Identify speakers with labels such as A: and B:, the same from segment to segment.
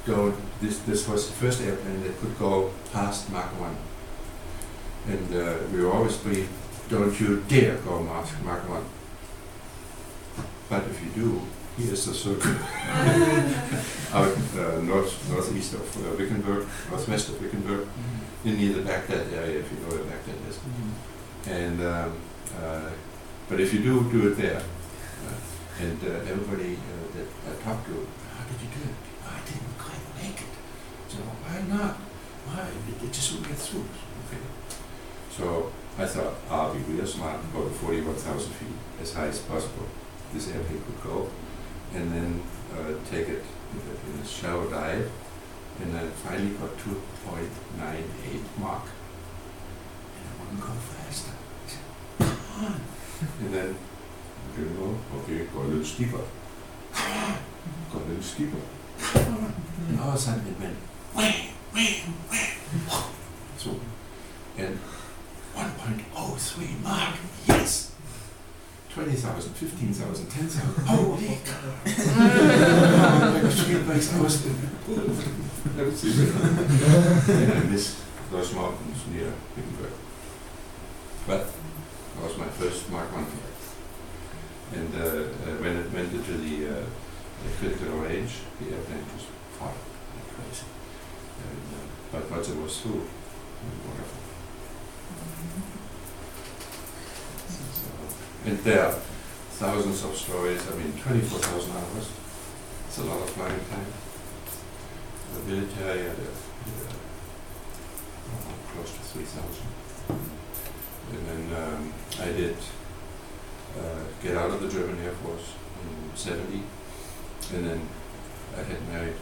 A: this was the first airplane that could go past Mach 1. And we were always briefed, don't you dare go Mach 1. But if you do, here's the circle. Out northeast of Wickenburg, northwest of Wickenburg, near the Baghdad area, if you know where Baghdad is. And but if you do it there, and everybody that I talked to, how did you do it? I didn't quite make it. So why not? Why? It just wouldn't get through. Okay. So I thought, I'll be real smart, go to 41,000 feet, as high as possible. This airplane could go, and then take it in a shallow dive, and then finally got 2.98 Mach. And I wouldn't go faster. I said, come on. And then, okay, go a little steeper. Go a little steeper. And all of a sudden it went, wham. So, and 1.03 Mach, yes! 20,000, 15,000, 10,000, holy cow! And I missed those mountains near Wittenberg. But that was my first Mach 1 flight. And when it went into the critical range, the airplane just fought like crazy. And, but once it was through, it was wonderful. And there are thousands of stories. I mean, 24,000 hours. It's a lot of flying time. The military had close to 3,000. And then I did get out of the German Air Force in 70. And then I had married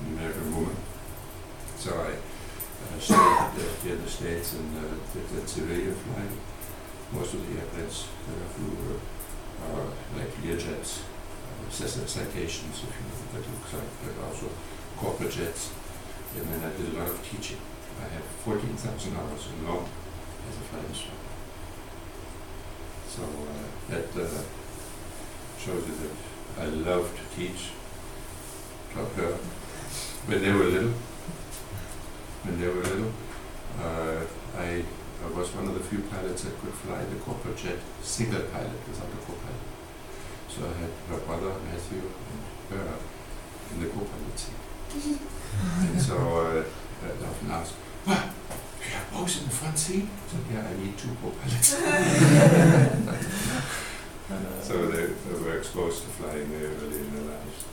A: an American woman. So I stayed here in the States and did civilian flying. Most of the airplanes that I flew were like Learjets, Cessna Citations, if you know what that looks like, but also corporate jets. And then I did a lot of teaching. I had 14,000 hours in Rome as a flight instructor. So that shows you that I love to teach. Taught her when they were little. I was one of the few pilots that could fly the corporate jet single pilot without a co-pilot. So I had her brother, Matthew, and her in the co-pilot seat. And so I often asked, what? You have both in the front seat? So yeah, I need two co-pilots. So they were exposed to flying very early in their lives.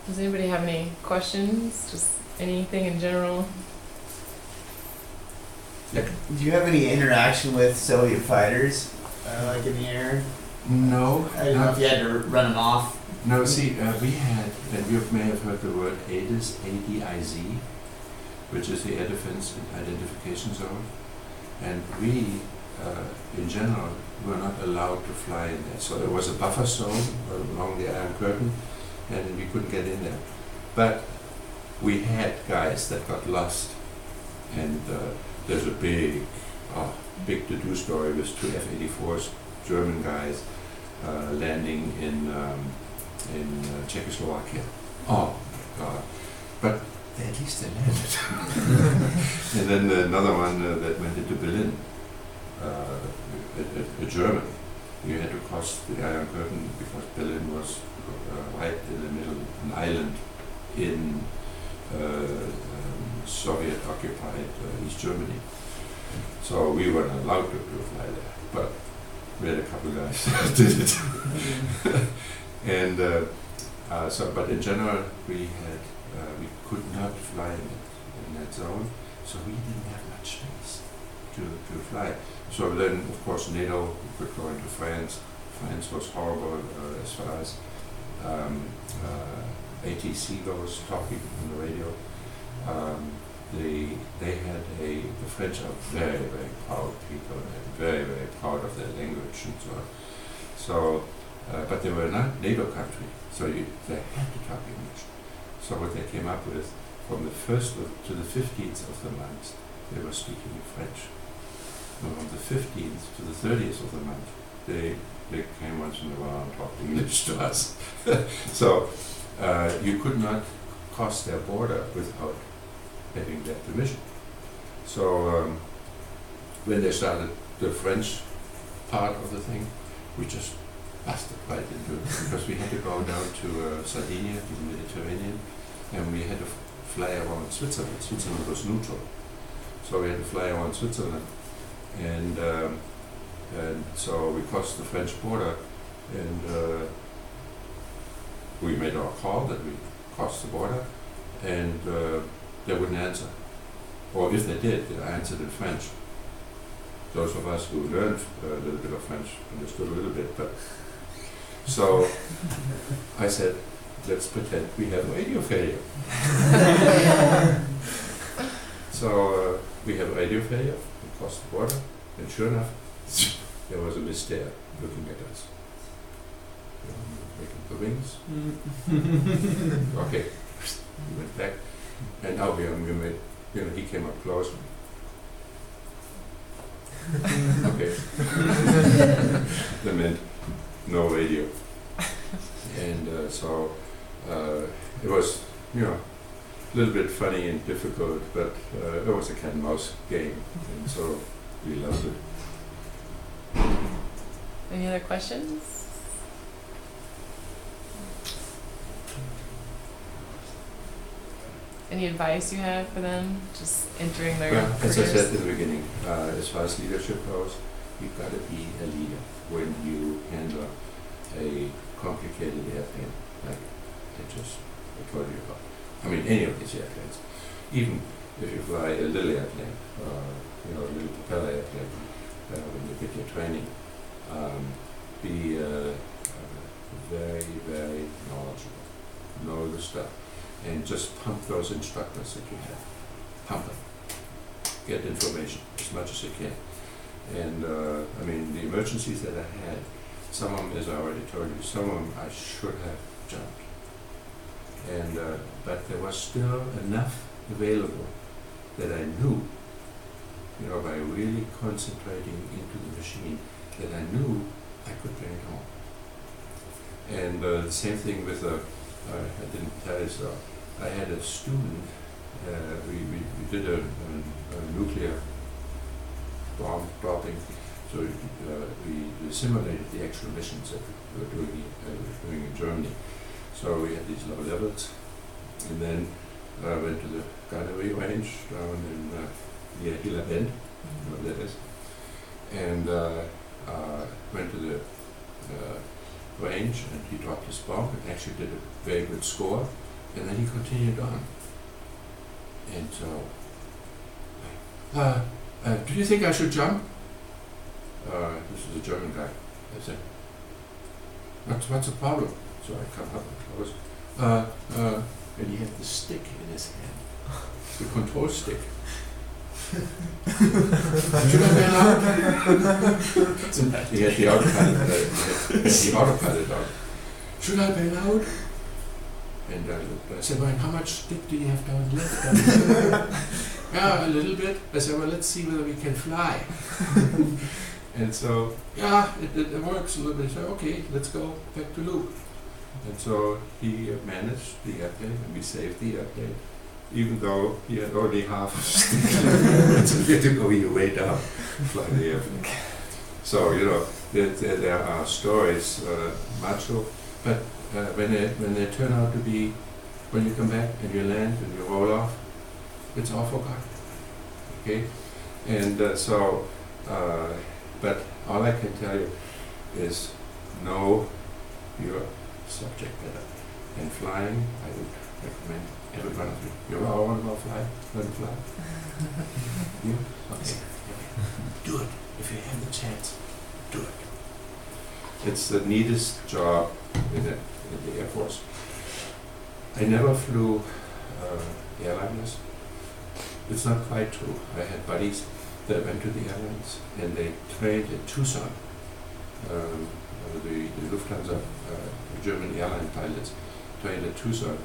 B: Does anybody have any questions? Just anything in general?
C: Do you have any interaction with Soviet fighters, like in the air?
A: No.
C: I don't know if you had to run them off.
A: No, see, we had, and you may have heard the word ADIZ, A-D-I-Z, which is the Air Defense Identification Zone. And we, in general, were not allowed to fly in there. So there was a buffer zone along the Iron Curtain, and we couldn't get in there. But we had guys that got lost, and there's a big to-do story with two F-84s, German guys, landing in Czechoslovakia. Oh my God! But at least they landed. And then another one that went into Berlin, a German. You had to cross the Iron Curtain because Berlin was right in the middle, an island in Soviet-occupied East Germany. So we weren't allowed to fly there, but we had a couple of guys that did it. And but in general, we could not fly in that zone, so we didn't have much space to fly. So then, of course, NATO could go into France. France was horrible as far as ATC goes, talking on the radio. The French are very, very proud people and very, very proud of their language and so on. So, but they were not NATO country, so they had to talk English. So what they came up with, from the 1st to the 15th of the month, they were speaking French. And from the 15th to the 30th of the month, they came once in a while and talked English to us. So you could not cross their border without having their permission. So when they started the French part of the thing, we just busted right into it because we had to go down to Sardinia, to the Mediterranean, and we had to fly around Switzerland. Switzerland was neutral, so we had to fly around Switzerland, and so we crossed the French border, and we made our call that we crossed the border, and they wouldn't answer, or if they did, they answered in French. Those of us who learned a little bit of French understood a little bit, but so I said, let's pretend we have radio failure. So we have radio failure, we crossed the border, and sure enough, there was a mist there looking at us. Making the wings. Okay, we went back, and now we made, he came up close. Okay. That meant no radio. And so it was, a little bit funny and difficult, but it was a cat and mouse game, and so we loved it.
B: Any other questions? Any advice you have for them just entering their
A: Well, as I
B: careers?
A: said in the beginning, as far as leadership goes, you've got to be a leader when you handle a complicated airplane like I told you about. I mean, any of these airplanes. Even if you fly a little airplane, a little propeller airplane, when you get your training, be very, very knowledgeable. Know the stuff. And just pump those instructors that you have. Pump them. Get information as much as you can. And the emergencies that I had, some of them, as I already told you, some of them I should have jumped. And but there was still enough available that I knew, by really concentrating into the machine, that I knew I could bring it home. And the same thing with I didn't tell you so. I had a student. We did a nuclear bomb dropping. So we simulated the actual missions that we were doing in Germany. So we had these low levels, and then went to the gunnery range down in near Hiller Bend, what that is, and went to the range, and he dropped his bomb and actually did a very good score, and then he continued on. And so, do you think I should jump? This is a German guy. I said, what's the problem? So I come up and close. And he had the stick in his hand, the control stick. Should I be allowed? He had the autopilot on. Should I be allowed? And I said, well, how much stick do you have down left? Yeah, a little bit. I said, well, let's see whether we can fly. And so, it works a little bit. So, okay, let's go back to Luke. And so he managed the airplane, and we saved the airplane, even though he had only half a stick. So we had to go way down, fly the airplane. So, there are stories, macho, but when they turn out to be, when you come back and you land and you roll off, it's all forgotten. Okay? And but all I can tell you is know your subject better. And flying, I would recommend every one of you. You all want to go fly? Learn to fly? You? Okay. Do it. If you have the chance, do it. It's the neatest job in the Air Force. I never flew airliners. It's not quite true. I had buddies that went to the airlines, and they trained in Tucson. The Lufthansa, German airline pilots trained at Tucson.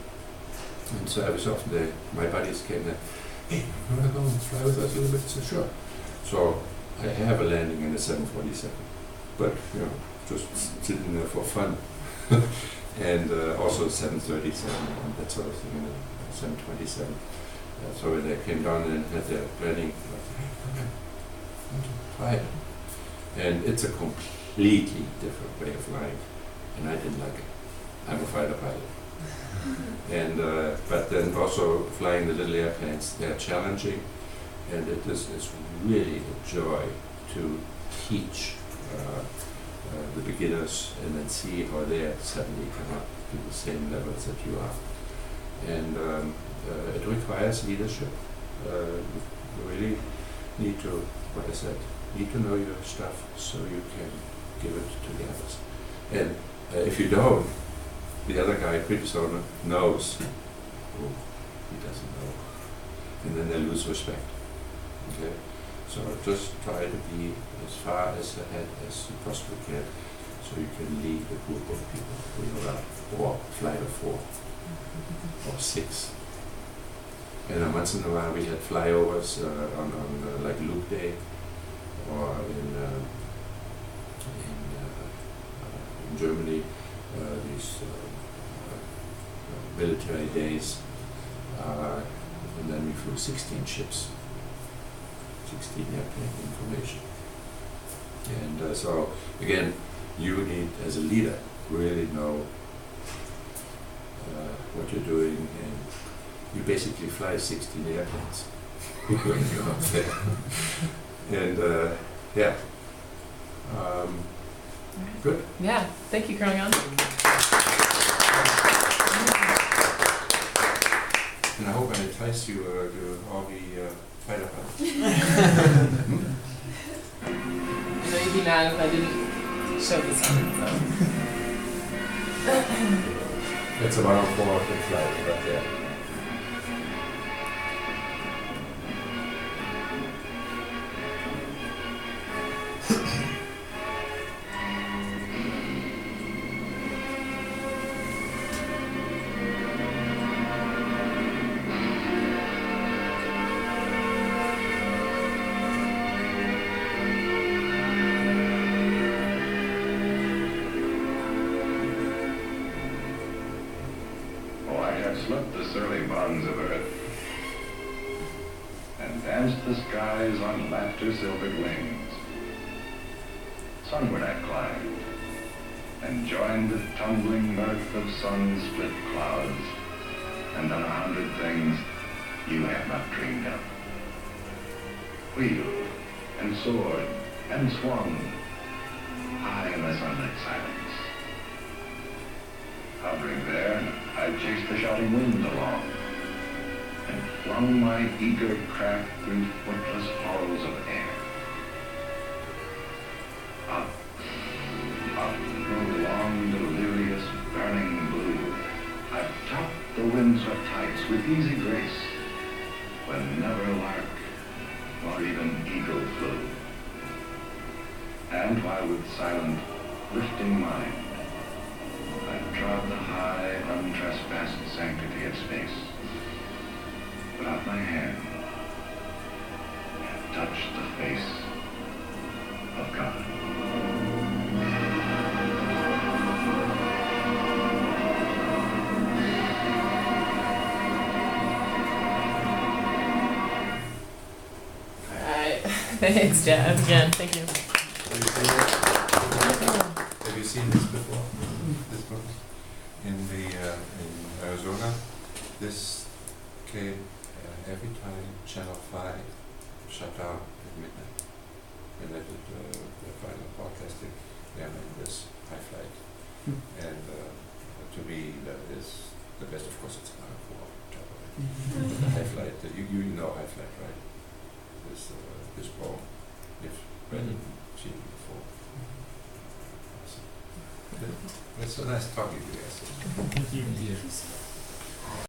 A: And so every so often my buddies came there, hey, you want to go and fly with us a little bit? I said, sure. So I have a landing in a 747, but just sitting there for fun. and also 737 and that sort of thing, 727. So when they came down and had their planning, okay, try it. And it's a completely different way of flying, and I didn't like it. I'm a fighter pilot. And but then also flying the little airplanes, they're challenging, and it's really a joy to teach the beginners and then see how they suddenly come up to the same levels that you are. And it requires leadership. You really need to, what I said, need to know your stuff so you can give it to the others. And if you don't, the other guy, previous owner, knows. Oh, he doesn't know. And then they lose respect. Okay? So just try to be as far as ahead as you possibly can so you can lead a group of people who you are, or flight of 4 or 6. And then once in a while we had flyovers on like Luke Day or in Germany, these military days, and then we flew 16 ships, 16 airplane information. And so again, you need, as a leader, really know what you're doing, and you basically fly 16 airplanes when you're up there. And yeah, good.
B: Yeah, thank you, Colonel Janzik.
A: And I hope I entice you to all the fighter pilots.
B: I know you'd be mad if I didn't show this one, so.
A: It's a 104 big flight, but yeah.
D: Slipped the surly bonds of earth and danced the skies on laughter-silvered wings. Sunward I climbed and joined the tumbling mirth of sun-split clouds, and done 100 things you have not dreamed of. Wheeled and soared and swung high in the sunlit silence. Hovering there, I chased the shouting winds along and flung my eager craft through footless halls of air. Up, up the long, delirious, burning blue, I topped the windswept heights with easy grace, when never lark nor even eagle flew. And while with silent, lifting mind, I trod the high, untrespassed sanctity of space. Put out my hand and touched the face of God.
B: All right. Thanks, Jeff. Again, thank you.
A: Have you seen this before? This book in Arizona. This came every time Channel 5 shut down at midnight. And I did the final broadcasting. They are in this high flight, and to me that is the best. Of course, it's not a the high flight. You know high flight, right? This poem. You've read it, seen it before. It's so nice talking to you guys.
E: Thank you.